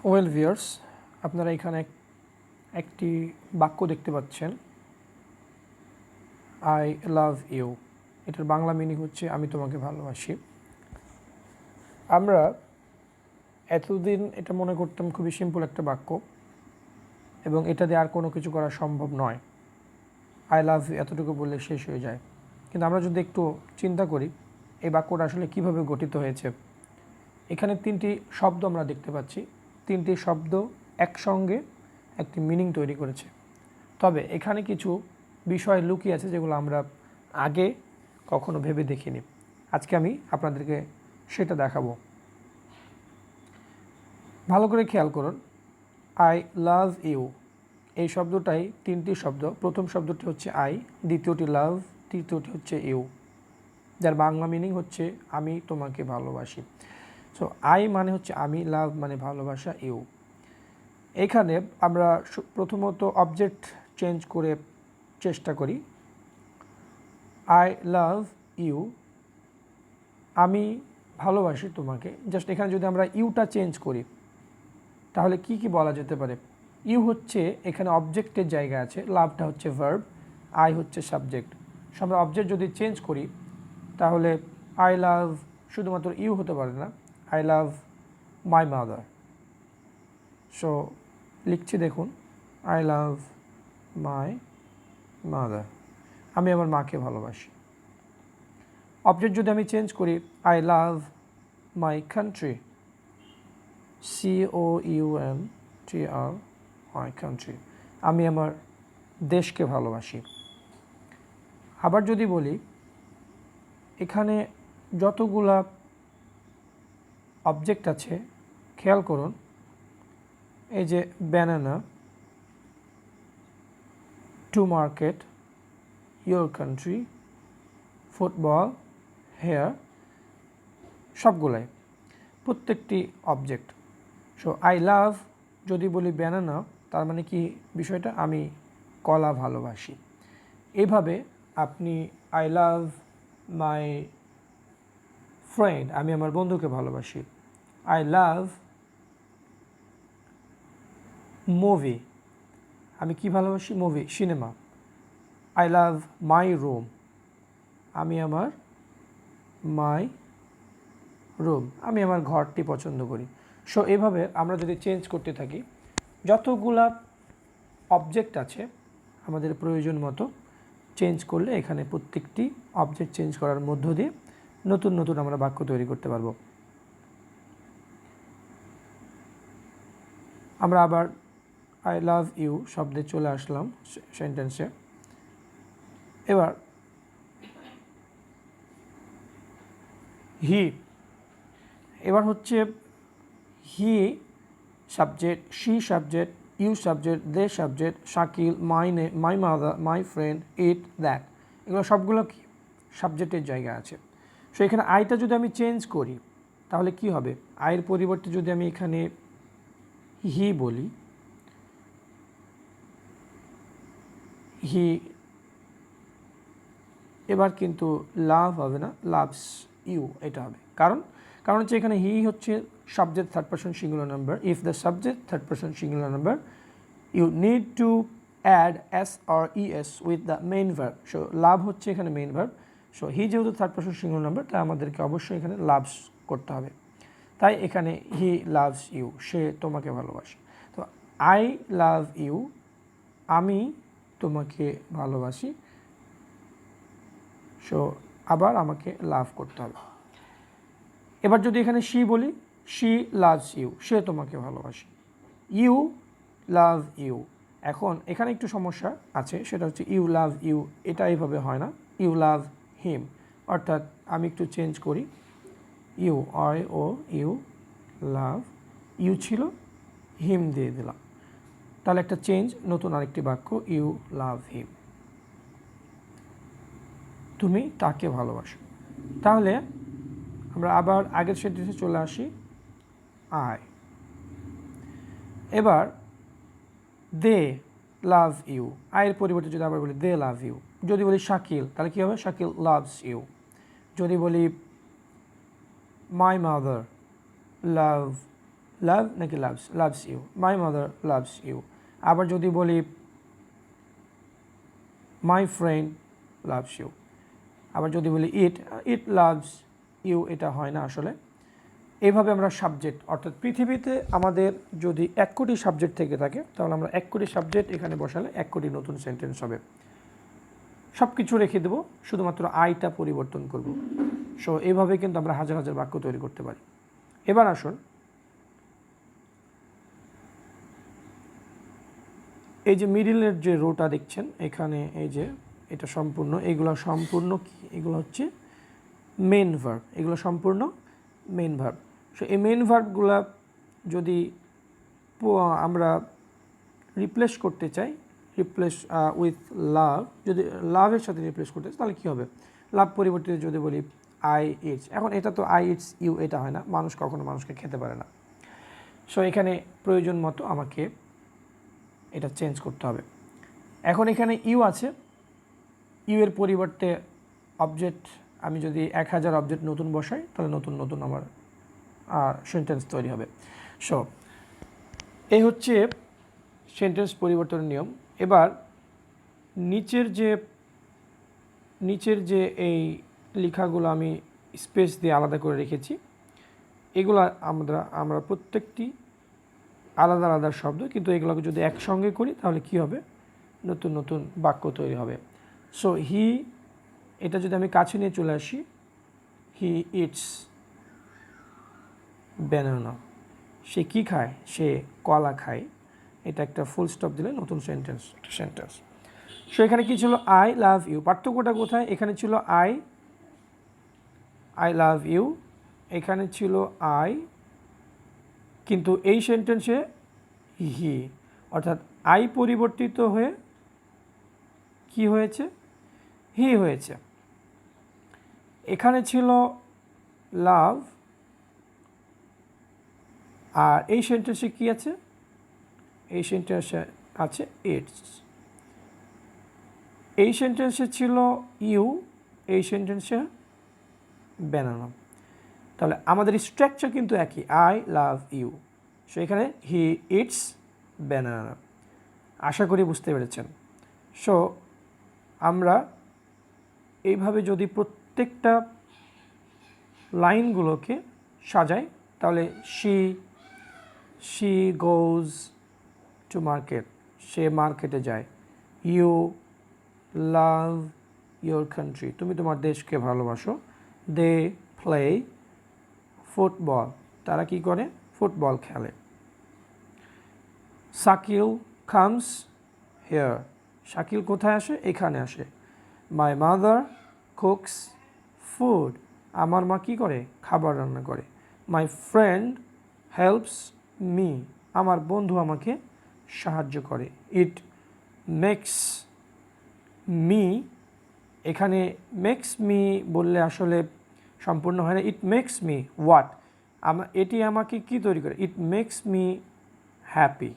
Well viewers, আপনারা এখানে একটি বাক্য দেখতে পাচ্ছেন, আই লাভ ইউ। এটার বাংলা মিনিং হচ্ছে আমি তোমাকে ভালোবাসি। আমরা এতদিন এটা মনে করতাম খুবই সিম্পল একটা বাক্য এবং এটা দিয়ে আর কোনো কিছু করা সম্ভব নয়। আই লাভ ইউ এতটুকু বললে শেষ হয়ে যায়। কিন্তু আমরা যদি একটু চিন্তা করি এই বাক্যটা আসলে কিভাবে গঠিত হয়েছে, এখানে তিনটি শব্দ আমরা দেখতে পাচ্ছি। তিনটি শব্দ একসঙ্গে একটি মিনিং তৈরি করেছে। তবে এখানে কিছু বিষয় লুকিয়ে আছে যেগুলো আমরা আগে কখনো ভেবে দেখিনি। আজকে আমি আপনাদেরকে সেটা দেখাবো। ভালো করে খেয়াল করুন, আই লাভ ইউ এই শব্দটাই তিনটি শব্দ। প্রথম শব্দটি হচ্ছে আই, দ্বিতীয়টি লাভ, তৃতীয়টি হচ্ছে ইউ, যার বাংলা মিনিং হচ্ছে আমি তোমাকে ভালোবাসি। সো আই মানে হচ্ছে আমি, লাভ মানে ভালোবাসা, ইউ। এখানে আমরা প্রথমত অবজেক্ট চেঞ্জ করে চেষ্টা করি। আই লাভ ইউ, আমি ভালোবাসি তোমাকে। জাস্ট এখানে যদি আমরা ইউটা চেঞ্জ করি তাহলে কি কি বলা যেতে পারে? ইউ হচ্ছে এখানে অবজেক্টের জায়গা আছে, লাভটা হচ্ছে ভার্ব, আই হচ্ছে সাবজেক্ট। সো আমরা অবজেক্ট যদি চেঞ্জ করি তাহলে আই লাভ শুধুমাত্র ইউ হতে পারে না, I love my mother. So লিখছি, দেখুন, আই লাভ মাই মাদার, আমি আমার মাকে ভালোবাসি। অবজেক্ট যদি আমি চেঞ্জ করি, I love my country, COUNTR, my country, আমি আমার দেশকে ভালোবাসি। আবার যদি বলি, এখানে যতগুলা অবজেক্ট আছে খেয়াল করুন, এই যে banana, to market, your country, football, hair, সবগুলাই প্রত্যেকটি অবজেক্ট। সো আই লাভ যদি বলি ব্যানানা, তার মানে কি বিষয়টা? আমি কলা ভালোবাসি। এভাবে আপনি আই লাভ মাই ফ্রেন্ড, আমি আমার বন্ধুকে ভালোবাসি। আই লাভ মুভি, আমি কি ভালোবাসি? Movie, cinema. I love my room, আমি আমার মাই রুম, আমি আমার ঘরটি পছন্দ করি। সো এভাবে আমরা যদি চেঞ্জ করতে থাকি, যতগুলা অবজেক্ট আছে আমাদের প্রয়োজন মতো চেঞ্জ করলে এখানে প্রত্যেকটি অবজেক্ট চেঞ্জ করার মধ্য দিয়ে নতুন নতুন আমরা বাক্য তৈরি করতে পারবো। আমরা আবার আই লাভ ইউ শব্দে চলে আসলাম সেন্টেন্সে। এবার হি, এবার হচ্ছে he subject, she subject, you subject, they subject, Shakil, my mother, my friend, it, that, এগুলো সবগুলো কি সাবজেক্টের জায়গা আছে। সো এখানে আইটা যদি আমি চেঞ্জ করি তাহলে কি হবে? আয়ের পরিবর্তে যদি আমি এখানে হি বলি, হি, এবার কিন্তু লাভ হবে না, লাভস ইউ এটা হবে। কারণ হচ্ছে এখানে হি হচ্ছে subject third person singular number. If the subject third person singular number, you need to add S or ES with the main verb. So love হচ্ছে এখানে মেইন ভার্ব। সো হি যেহেতু third person singular number, তাই আমাদেরকে অবশ্যই এখানে loves করতে হবে। তাই এখানে হি লাভস ইউ, সে তোমাকে ভালোবাসে। তো আই লাভ ইউ, আমি তোমাকে ভালোবাসি। সো আবার আমাকে লাভ করতে হবে। এবার যদি এখানে শি বলি, শি লাভস ইউ, সে তোমাকে ভালোবাসে। ইউ লাভ ইউ, এখন এখানে একটু সমস্যা আছে, সেটা হচ্ছে ইউ লাভ ইউ এটা এইভাবে হয় না, ইউ লাভ হিম। অর্থাৎ আমি একটু চেঞ্জ করি, you, I O U, love, you ছিল, হিম দিয়ে দিলাম, তাহলে একটা চেঞ্জ, নতুন আরেকটি বাক্য, ইউ লাভ হিম, তুমি তাকে ভালোবাসো। তাহলে আমরা আবার আগের সেন্টেন্সে চলে আসি, আই। এবার দে লাভ ইউ, আয়ের পরিবর্তে যদি আবার বলি দে লাভ ইউ। যদি বলি শাকিল, তাহলে কী হবে? Shakil loves you. যদি বলি মাই মাদার লাভ লাভ নাকি loves, loves you, my mother loves you. আবার যদি বলি মাই ফ্রেন্ড লাভস ইউ, আবার যদি বলি ইট, ইট লাভস ইউ, এটা হয় না আসলে। এইভাবে আমরা সাবজেক্ট, অর্থাৎ পৃথিবীতে আমাদের যদি 1 কোটি সাবজেক্ট থেকে থাকে তাহলে আমরা 1 কোটি সাবজেক্ট এখানে বসালে 1 কোটি নতুন সেন্টেন্স হবে। সব কিছু রেখে দেবো, শুধুমাত্র আইটা পরিবর্তন করব। সো এইভাবে কিন্তু আমরা হাজার হাজার বাক্য তৈরি করতে পারি। এবার আসুন, এই যে মিডিলের যে রোটা দেখছেন এখানে, এই যে এটা সম্পূর্ণ, এগুলো সম্পূর্ণ কি, এগুলো হচ্ছে মেন ভার্ব, এগুলো সম্পূর্ণ মেন ভার্ব। সো এই মেন ভার্বগুলো যদি আমরা রিপ্লেস করতে চাই, রিপ্লেস উইথ লাভ, যদি লাভের সাথে রিপ্লেস করতে চাই তাহলে কী হবে, লাভ পরিবর্তে যদি বলি আই ইটস, এখন এটা তো আই ইটস ইউ, এটা হয় না, মানুষ কখনো মানুষকে খেতে পারে না। সো এখানে প্রয়োজন মতো আমাকে এটা চেঞ্জ করতে হবে। এখন এখানে ইউ আছে, ইউ এর পরিবর্তে অবজেক্ট, আমি যদি 1000 অবজেক্ট নতুন বসাই তাহলে নতুন নতুন আমার সেন্টেন্স তৈরি হবে। সো এই হচ্ছে সেন্টেন্স পরিবর্তনের নিয়ম। এবার নিচের যে এই লেখাগুলো আমি স্পেস দিয়ে আলাদা করে রেখেছি, এগুলো আমরা প্রত্যেকটি আলাদা আলাদা শব্দ, কিন্তু এগুলোকে যদি একসঙ্গে করি তাহলে কি হবে, নতুন নতুন বাক্য তৈরি হবে। সো হি, এটা যদি আমি কাছে নিয়ে চলে আসি, হি ইটস ব্যানানা, সে কী খায়, সে কলা খায়, এটা একটা ফুল স্টপ দিলে নতুন সেন্টেন্স। সো এখানে কি ছিল, আই লাভ ইউ, পার্থক্যটা কোথায়, এখানে ছিল আই লাভ ইউ, এখানে ছিল আই, কিন্তু এই সেন্টেন্সে হি, অর্থাৎ আই পরিবর্তিত হয়ে কি হয়েছে, হি হয়েছে। এখানে ছিল লাভ, আর এই সেন্টেন্সে কি আছে, এই সেন্টেন্সে আছে ইটস। এই সেন্টেন্সে ছিল ইউ, এই সেন্টেন্সে ব্যানানা। তাহলে আমাদের স্ট্রাকচার কিন্তু একই, আই লাভ ইউ। সো এখানে হি ইটস ব্যানানা। আশা করি বুঝতে পেরেছেন। সো আমরা এইভাবে যদি প্রত্যেকটা লাইনগুলোকে সাজাই তাহলে শি গোজ টু মার্কেট, সে মার্কেটে যায়। ইউ লাভ ইয়োর কান্ট্রি, তুমি তোমার দেশকে ভালোবাসো। দে প্লে ফুটবল, তারা কি করে, ফুটবল খেলে। শাকিল কামস হেয়ার, শাকিল কোথায় আসে, এখানে আসে। মাই মাদার কুকস ফুড, আমার মা কী করে, খাবার রান্না করে। মাই ফ্রেন্ড হেল্পস মি, আমার বন্ধু আমাকে সাহায্য করে। ইট মেক্স মি, এখানে মেক্স মি বললে আসলে সম্পূর্ণ হয় না, ইট মেক্স মি হোয়াট, এটি আমাকে কি তৈরি করে, it makes me happy,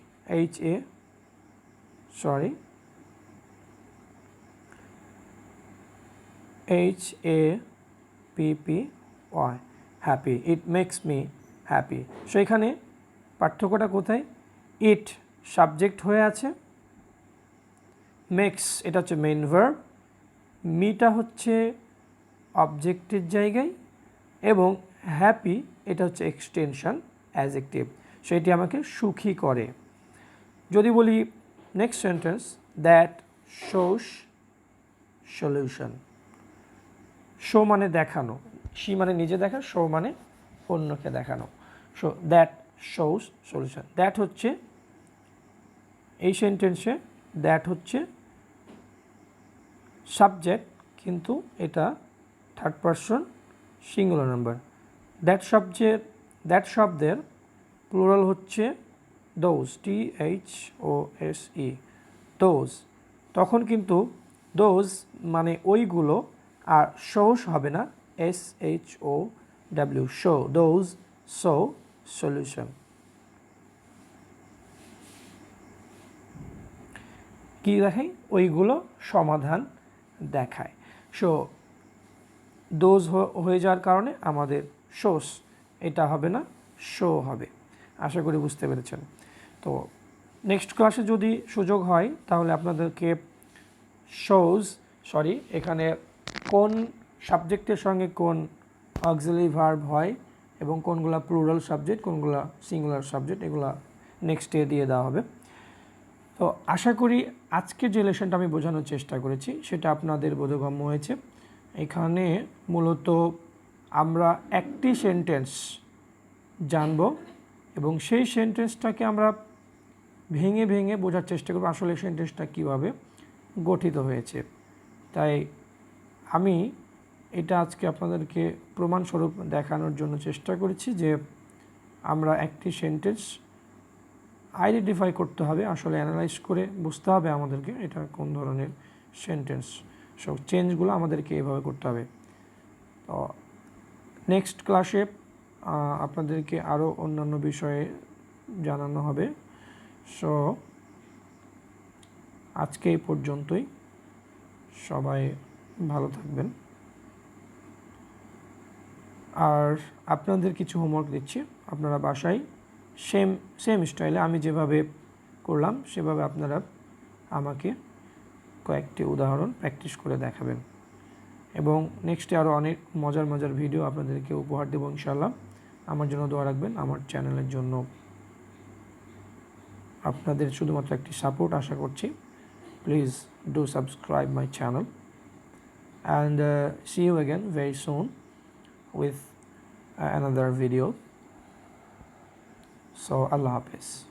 HAPPY, happy, it makes me happy. So এখানে পার্থক্যটা কোথায়, ইট সাবজেক্ট হয়ে আছে, মেক্স এটা হচ্ছে মেইন ভার্ব, মিটা হচ্ছে অবজেক্টের জায়গায়, এবং হ্যাপি এটা হচ্ছে এক্সটেনশন অ্যাডজেক্টিভ, সেটি আমাকে সুখী করে। যদি বলি next sentence, that shows solution, show মানে দেখানো, সি মানে নিজে দেখা, শো মানে অন্যকে দেখানো। So that shows solution, that হচ্ছে এই সেন্টেন্সে দ্যাট হচ্ছে সাবজেক্ট, কিন্তু এটা third person singular number. That শব্দের প্লুরাল হচ্ছে দোজ, THOSE, দোজ। তখন কিন্তু দোজ মানে ওইগুলো, আর শোস হবে না, SHOW, show, those, so, solution. কী দেখায়, ওইগুলো সমাধান দেখায়। সো দোজ হয়ে যাওয়ার কারণে আমাদের শোস এটা হবে না, শো হবে। আশা করি বুঝতে পেরেছেন। তো নেক্সট ক্লাসে যদি সুযোগ হয় তাহলে আপনাদেরকে এখানে কোন সাবজেক্টের সঙ্গে কোন অক্সিলারি ভার্ব হয় এবং কোনগুলো প্লুরাল সাবজেক্ট, কোনগুলো সিঙ্গুলার সাবজেক্ট, এগুলো নেক্সট ডে দিয়ে দেওয়া হবে। তো আশা করি আজকে যে লেসনটা আমি বোঝানোর চেষ্টা করেছি সেটা আপনাদের বোধগম্য হয়েছে। এখানে মূলত আমরা একটি সেন্টেন্স জানব এবং সেই সেন্টেন্সটাকে আমরা ভেঙে ভেঙে বোঝার চেষ্টা করব আসলে সেন্টেন্সটা কীভাবে গঠিত হয়েছে। তাই আমি এটা আজকে আপনাদেরকে প্রমাণস্বরূপ দেখানোর জন্য চেষ্টা করেছি যে আমরা একটি সেন্টেন্স আইডেন্টিফাই করতে হবে, আসলে অ্যানালাইজ করে বুঝতে হবে আমাদেরকে এটা কোন ধরনের সেন্টেন্স। সব চেঞ্জগুলো আমাদেরকে এভাবে করতে হবে। তো নেক্সট ক্লাসে আপনাদেরকে আরও অন্যান্য বিষয়ে জানানো হবে। সো আজকে এই পর্যন্তই, সবাই ভালো থাকবেন। আর আপনাদের কিছু হোমওয়ার্ক দিচ্ছি, আপনারা বাসায় সেম স্টাইলে আমি যেভাবে করলাম সেভাবে আপনারা আমাকে কয়েকটি উদাহরণ প্র্যাকটিস করে দেখাবেন এবং নেক্সটে আরও অনেক মজার মজার ভিডিও আপনাদেরকে উপহার দেবো ইনশাআল্লাহ। আমার জন্য দোয়া রাখবেন। আমার চ্যানেলের জন্য আপনাদের শুধুমাত্র একটি সাপোর্ট আশা করছি। Please do subscribe my channel and see you again very soon with another video. So Allah Hafiz.